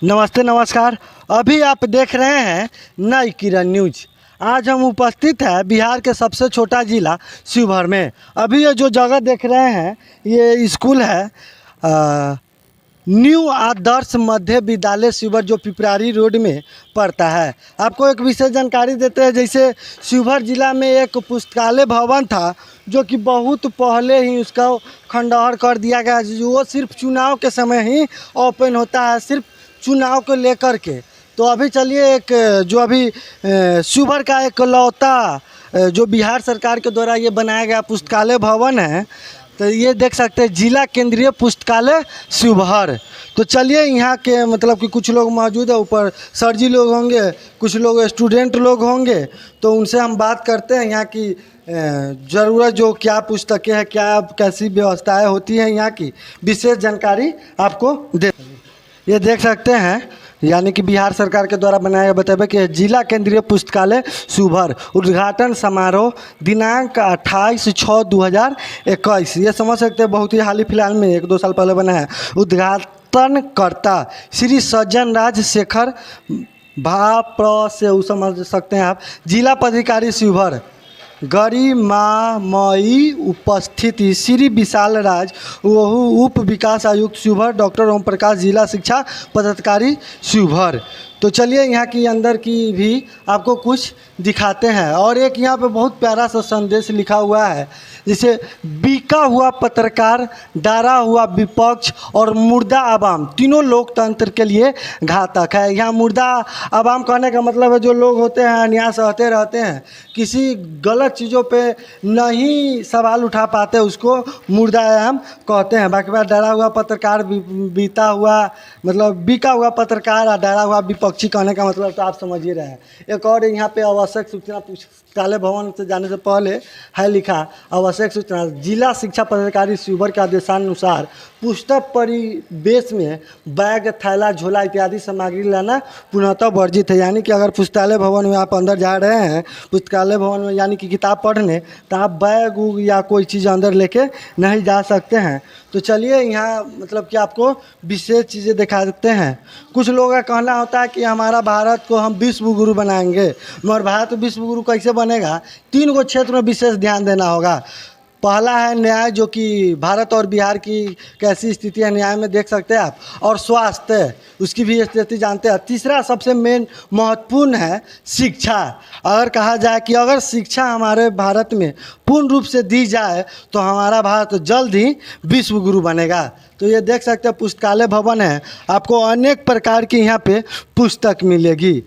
नमस्ते नमस्कार। अभी आप देख रहे हैं नई किरण न्यूज। आज हम उपस्थित हैं बिहार के सबसे छोटा ज़िला शिवहर में। अभी ये जो जगह देख रहे हैं ये स्कूल है न्यू आदर्श मध्य विद्यालय शिवहर, जो पिपरारी रोड में पड़ता है। आपको एक विशेष जानकारी देते हैं, जैसे शिवहर ज़िला में एक पुस्तकालय भवन था जो कि बहुत पहले ही उसका खंडहर कर दिया गया, जो वो सिर्फ चुनाव के समय ही ओपन होता है, सिर्फ चुनाव को लेकर के। तो अभी चलिए एक जो अभी शिवहर का एक लौता जो बिहार सरकार के द्वारा ये बनाया गया पुस्तकालय भवन है, तो ये देख सकते हैं जिला केंद्रीय पुस्तकालय शिवहर। तो चलिए यहाँ के मतलब कि कुछ लोग मौजूद है, ऊपर सर जी लोग होंगे, कुछ लोग स्टूडेंट लोग होंगे, तो उनसे हम बात करते हैं यहाँ की ज़रूरत, जो क्या पुस्तकें हैं, क्या कैसी व्यवस्थाएं होती हैं, यहाँ की विशेष जानकारी आपको दे। ये देख सकते हैं यानी कि बिहार सरकार के द्वारा बनाया बताया कि जिला केंद्रीय पुस्तकालय शिवहर उद्घाटन समारोह दिनांक 28/6/2021। ये समझ सकते हैं बहुत ही हाल ही फिलहाल में 1-2 साल पहले बना है। उद्घाटनकर्ता श्री सज्जन राज शेखर भाप्र से समझ सकते हैं आप। जिला पदाधिकारी शिवहर गरिमामयी उपस्थिति श्री विशाल राज उप विकास आयुक्त शिवहर, डॉक्टर ओम प्रकाश जिला शिक्षा पदाधिकारी शिवहर। तो चलिए यहाँ की अंदर की भी आपको कुछ दिखाते हैं। और एक यहाँ पे बहुत प्यारा सा संदेश लिखा हुआ है, जैसे बिका हुआ पत्रकार, डरा हुआ विपक्ष और मुर्दा आवाम तीनों लोकतंत्र के लिए घातक है। यहाँ मुर्दा आवाम कहने का मतलब है जो लोग होते हैं अन्याय सहते रहते हैं, किसी गलत चीज़ों पे नहीं सवाल उठा पाते, उसको मुर्दा आवाम कहते हैं। बाकी बात डरा हुआ पत्रकार, बीता हुआ मतलब बिका हुआ पत्रकार और डरा हुआ विपक्षी कहने का मतलब तो आप समझ ही रहे हैं। एक और यहाँ पे आवश्यक सूचना पुस्तकालय भवन से जाने से पहले है लिखा, आवश्यक सूचना जिला शिक्षा पदाधिकारी शिवहर के आदेशानुसार पुस्तक परिवेश में बैग, थैला, झोला इत्यादि सामग्री लाना पूर्णतः वर्जित है। यानी कि अगर पुस्तकालय भवन में आप अंदर जा रहे हैं, पुस्तकालय भवन में यानी कि किताब पढ़ने, तो आप बैग उग या कोई चीज़ अंदर लेके नहीं जा सकते हैं। तो चलिए यहाँ मतलब कि आपको विशेष चीज़ें दिखा देते हैं। कुछ लोगों का कहना होता है कि हमारा भारत को हम विश्व गुरु बनाएंगे, मगर भारत विश्व गुरु कैसे बनेगा? 3 गो क्षेत्र में विशेष ध्यान देना होगा। पहला है न्याय, जो कि भारत और बिहार की कैसी स्थिति है न्याय में देख सकते हैं आप, और स्वास्थ्य उसकी भी स्थिति जानते हैं। तीसरा सबसे मेन महत्वपूर्ण है शिक्षा। अगर कहा जाए कि अगर शिक्षा हमारे भारत में पूर्ण रूप से दी जाए तो हमारा भारत जल्द ही विश्व गुरु बनेगा। तो ये देख सकते हैं पुस्तकालय भवन है, आपको अनेक प्रकार की यहाँ पे पुस्तक मिलेगी।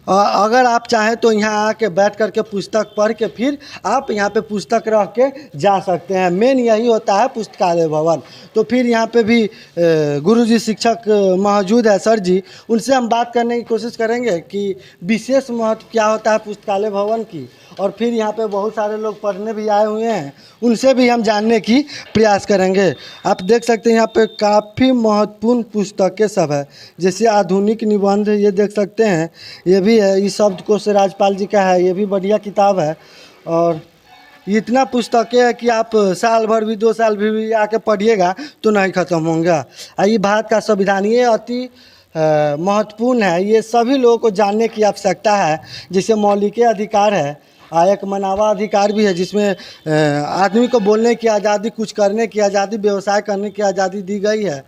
अगर आप चाहें तो यहाँ आके बैठ करके पुस्तक पढ़ के फिर आप यहाँ पे पुस्तक रख के जा सकते हैं। मेन यही होता है पुस्तकालय भवन। तो फिर यहाँ पे भी गुरुजी शिक्षक मौजूद है, सर जी, उनसे हम बात करने की कोशिश करेंगे कि विशेष महत्व क्या होता है पुस्तकालय भवन की। और फिर यहाँ पे बहुत सारे लोग पढ़ने भी आए हुए हैं, उनसे भी हम जानने की प्रयास करेंगे। आप देख सकते हैं यहाँ पे काफ़ी महत्वपूर्ण पुस्तकें सब है, जैसे आधुनिक निबंध, ये देख सकते हैं, ये भी है। इस शब्दकोश राजपाल जी का है, ये भी बढ़िया किताब है। और इतना पुस्तकें है कि आप साल भर भी 2 साल भी आके पढ़िएगा तो नहीं ख़त्म होंगे। ये भारत का संविधान ये अति महत्वपूर्ण है, ये सभी लोगों को जानने की आवश्यकता है। जैसे मौलिक अधिकार है, एक मनावा अधिकार भी है, जिसमें आदमी को बोलने की आज़ादी, कुछ करने की आज़ादी, व्यवसाय करने की आज़ादी दी गई है।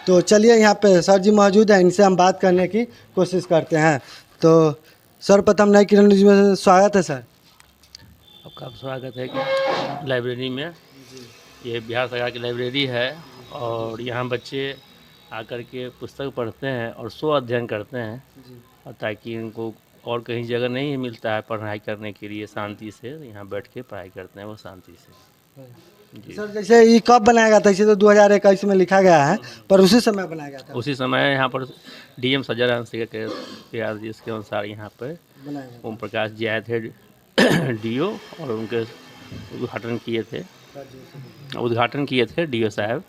तो चलिए यहाँ पे सर जी मौजूद हैं, इनसे हम बात करने की कोशिश करते हैं। तो सर्वप्रथम नई किरण न्यूज में स्वागत है सर। आपका स्वागत है कि लाइब्रेरी में। ये बिहार सरकार की लाइब्रेरी है और यहाँ बच्चे आकर के पुस्तक पढ़ते हैं और स्व अध्ययन करते हैं, और ताकि उनको और कहीं जगह नहीं मिलता है पढ़ाई करने के लिए शांति से, यहाँ बैठ के पढ़ाई करते हैं वो शांति से। जी सर, जैसे ये कब बनाया गया था? इसे तो 2021 में लिखा गया है, पर उसी समय बनाया गया था। उसी समय यहाँ पर डीएम सज्जन के इसके अनुसार यहाँ पर ओम प्रकाश जी आए थे डीओ, और उनके उद्घाटन किए थे डीओ साहब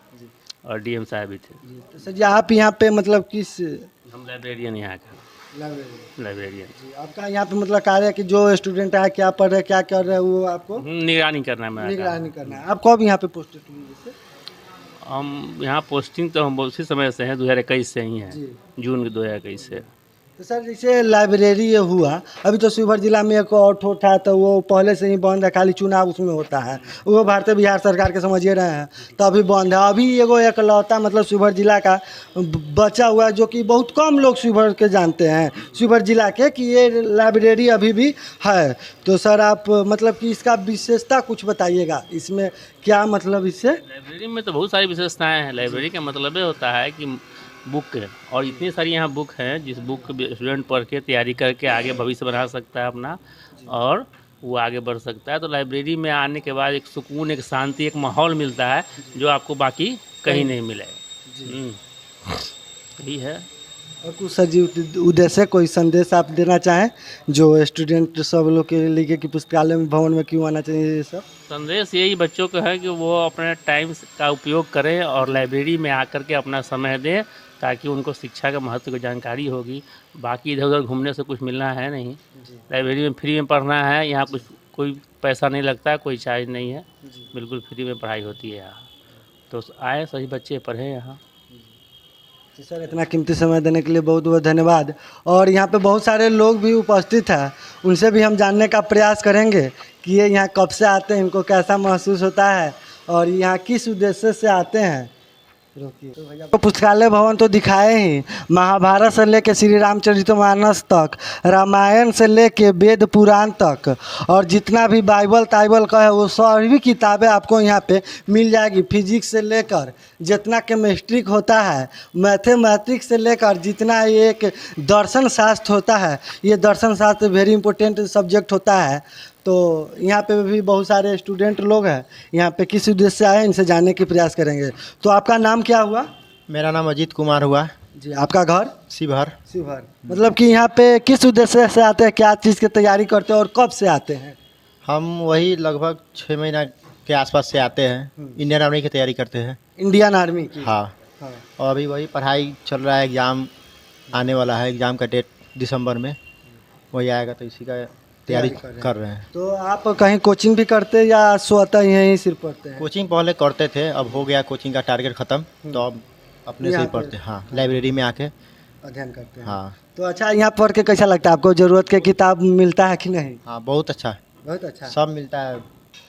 और डीएम साहब भी थे। तो सर जी आप यहाँ पे मतलब किस? हम लाइब्रेरियन यहाँ का लाइब्रेरियन। आपका यहाँ पे मतलब कार्य है कि जो स्टूडेंट है क्या पढ़ रहे, क्या कर रहे हैं, वो आपको निगरानी करना है। निगरानी करना है। आप कब यहाँ पे पोस्टेड हुए? हम यहाँ पोस्टिंग तो हम उसी समय से हैं, 2021 से ही हैं, जी। जून 2021 से। तो सर जैसे लाइब्रेरी ये हुआ, अभी तो शिवहर जिला में एक और ठोठ है, तो वो पहले से ही बंद है, खाली चुनाव उसमें होता है, वो भारतीय बिहार सरकार के समझिए रहे हैं, तो अभी बंद है। अभी एगो एकलौता मतलब शिवहर जिला का बचा हुआ है, जो कि बहुत कम लोग शिवहर के जानते हैं, शिवहर जिला के, कि ये लाइब्रेरी अभी भी है। तो सर आप मतलब कि इसका विशेषता कुछ बताइएगा, इसमें क्या मतलब इससे? लाइब्रेरी में तो बहुत सारी विशेषताएं हैं। लाइब्रेरी का मतलब ये होता है कि बुक है, और इतनी सारी यहाँ बुक हैं जिस बुक स्टूडेंट पढ़ के तैयारी करके आगे भविष्य बना सकता है अपना, और वो आगे बढ़ सकता है। तो लाइब्रेरी में आने के बाद एक सुकून, एक शांति, एक माहौल मिलता है जो आपको बाकी कहीं नहीं मिलेगा। यही है। और कुछ सर जी उद्देश्य, कोई संदेश आप देना चाहें जो स्टूडेंट सब लोग के लिए, कि पुस्तकालय में भवन में क्यों आना चाहिए ये सब? संदेश यही बच्चों का है कि वो अपने टाइम का उपयोग करें और लाइब्रेरी में आकर के अपना समय दें, ताकि उनको शिक्षा का महत्व की जानकारी होगी। बाकी इधर उधर घूमने से कुछ मिलना है नहीं। लाइब्रेरी में फ्री में पढ़ना है, यहाँ कुछ कोई पैसा नहीं लगता, कोई चार्ज नहीं है, बिल्कुल फ्री में पढ़ाई होती है यहाँ। तो आए सभी बच्चे पढ़ें यहाँ। तो सर इतना कीमती समय देने के लिए बहुत बहुत धन्यवाद। और यहाँ पे बहुत सारे लोग भी उपस्थित हैं, उनसे भी हम जानने का प्रयास करेंगे कि ये यहाँ कब से आते हैं, इनको कैसा महसूस होता है और यहाँ किस उद्देश्य से आते हैं। रोकिए तो भैया, पुस्तकालय भवन तो दिखाए ही, महाभारत से लेके श्री रामचरितमानस तक, रामायण से लेके वेद पुराण तक, और जितना भी बाइबल ताइबल का है वो सभी किताबें आपको यहाँ पे मिल जाएगी। फिजिक्स से लेकर जितना केमिस्ट्री होता है, मैथमेटिक्स से लेकर जितना एक दर्शन शास्त्र होता है, ये दर्शन शास्त्र वेरी इंपॉर्टेंट सब्जेक्ट होता है। तो यहाँ पे भी बहुत सारे स्टूडेंट लोग हैं, यहाँ पे किस उद्देश्य से आए इनसे जानने की प्रयास करेंगे। तो आपका नाम क्या हुआ? मेरा नाम अजीत कुमार हुआ। जी। आपका घर? शिवहर। शिवहर। मतलब कि यहाँ पे किस उद्देश्य से आते हैं, क्या चीज़ की तैयारी करते हैं और कब से आते हैं? हम वही लगभग 6 महीना के आसपास से आते हैं, इंडियन आर्मी की तैयारी करते हैं। इंडियन आर्मी की? हाँ। हाँ। और अभी वही पढ़ाई चल रहा है, एग्ज़ाम आने वाला है, एग्ज़ाम का डेट दिसंबर में वही आएगा, तो इसी का तैयारी कर रहे हैं। तो आप कहीं कोचिंग भी करते हैं या स्वतः यहीं सिर्फ पढ़ते हैं? कोचिंग पहले करते थे, अब हो गया कोचिंग का टारगेट ख़त्म, तो अब अपने से ही यहाँ पे? पढ़ते हैं। हाँ, लाइब्रेरी में आके। अध्ययन करते हैं। हाँ। तो अच्छा, यहाँ पढ़ के कैसा लगता है आपको? ज़रूरत के किताब मिलता है कि नहीं? हाँ, बहुत अच्छा, बहुत अच्छा। सब मिलता है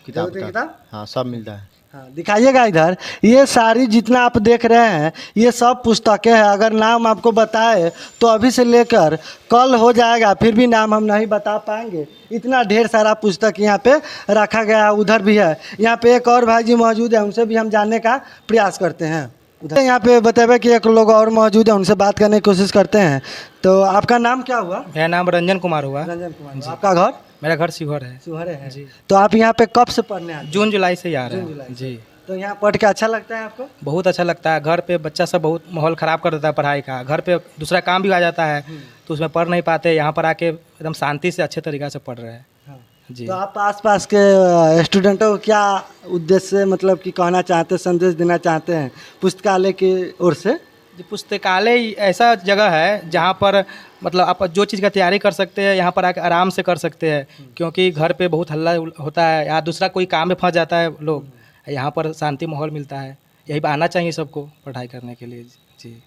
किताब जरूरत की का। किताब? हाँ, सब मिलता है। हाँ, दिखाइएगा इधर। ये सारी जितना आप देख रहे हैं ये सब पुस्तकें हैं। अगर नाम आपको बताए तो अभी से लेकर कल हो जाएगा, फिर भी नाम हम नहीं बता पाएंगे, इतना ढेर सारा पुस्तक यहाँ पे रखा गया है। उधर भी है, यहाँ पे एक और भाई जी मौजूद है, उनसे भी हम जानने का प्रयास करते हैं। उधर यहाँ पे बताए कि एक लोग और मौजूद है, उनसे बात करने की कोशिश करते हैं। तो आपका नाम क्या हुआ? मेरा नाम रंजन कुमार हुआ। रंजन कुमार। आपका घर? मेरा घर शिवहर है। शिवहर है जी। तो आप यहाँ पे कब से पढ़ने आते हैं? जून जुलाई से ही आ रहे जून जुलाई हैं से। जी। तो यहाँ पढ़ के अच्छा लगता है आपको? बहुत अच्छा लगता है। घर पे बच्चा सब बहुत माहौल ख़राब कर देता है पढ़ाई का, घर पे दूसरा काम भी आ जाता है तो उसमें पढ़ नहीं पाते। यहाँ पर आके एकदम शांति से अच्छे तरीक़े से पढ़ रहे हैं। हाँ। जी। तो आप आसपास के स्टूडेंटों को क्या उद्देश्य से मतलब कि कहना चाहते हैं, संदेश देना चाहते हैं पुस्तकालय की ओर से? जी, पुस्तकालय ऐसा जगह है जहाँ पर मतलब आप जो चीज़ का तैयारी कर सकते हैं, यहाँ पर आके आराम से कर सकते हैं, क्योंकि घर पे बहुत हल्ला होता है या दूसरा कोई काम में फंस जाता है लोग, यहाँ पर शांति माहौल मिलता है। यही आना चाहिए सबको पढ़ाई करने के लिए। जी।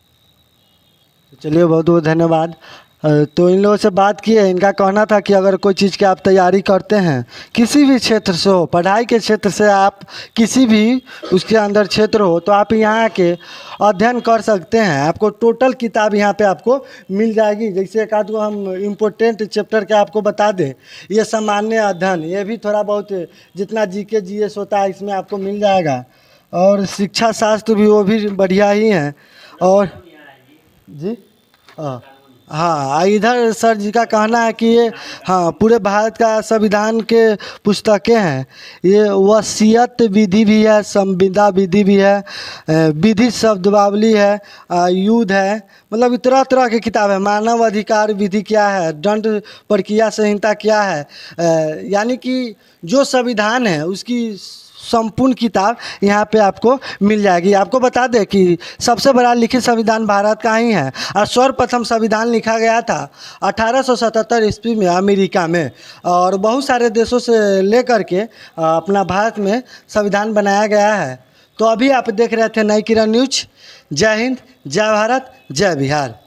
चलिए, बहुत बहुत धन्यवाद। तो इन लोगों से बात की है, इनका कहना था कि अगर कोई चीज़ की आप तैयारी करते हैं, किसी भी क्षेत्र से हो, पढ़ाई के क्षेत्र से आप किसी भी उसके अंदर क्षेत्र हो, तो आप यहाँ के अध्ययन कर सकते हैं। आपको टोटल किताब यहाँ पे आपको मिल जाएगी। जैसे एक आध को हम इम्पोर्टेंट चैप्टर के आपको बता दें, ये सामान्य अध्ययन, ये भी थोड़ा बहुत जितना जीके जीएस होता है इसमें आपको मिल जाएगा। और शिक्षा शास्त्र भी वो भी बढ़िया ही हैं। और जी हाँ, इधर सर जी का कहना है कि ये हाँ पूरे भारत का संविधान के पुस्तकें हैं। ये वसीयत विधि भी है, संविदा विधि भी है, विधि शब्दावली है, युद्ध है, मतलब तरह तरह की किताब है। मानव अधिकार विधि क्या है, दंड प्रक्रिया संहिता क्या है, यानी कि जो संविधान है उसकी संपूर्ण किताब यहाँ पे आपको मिल जाएगी। आपको बता दें कि सबसे बड़ा लिखित संविधान भारत का ही है और सर्वप्रथम संविधान लिखा गया था 1877 ईस्वी में अमेरिका में, और बहुत सारे देशों से लेकर के अपना भारत में संविधान बनाया गया है। तो अभी आप देख रहे थे नई किरण न्यूज। जय हिंद, जय भारत, जय बिहार।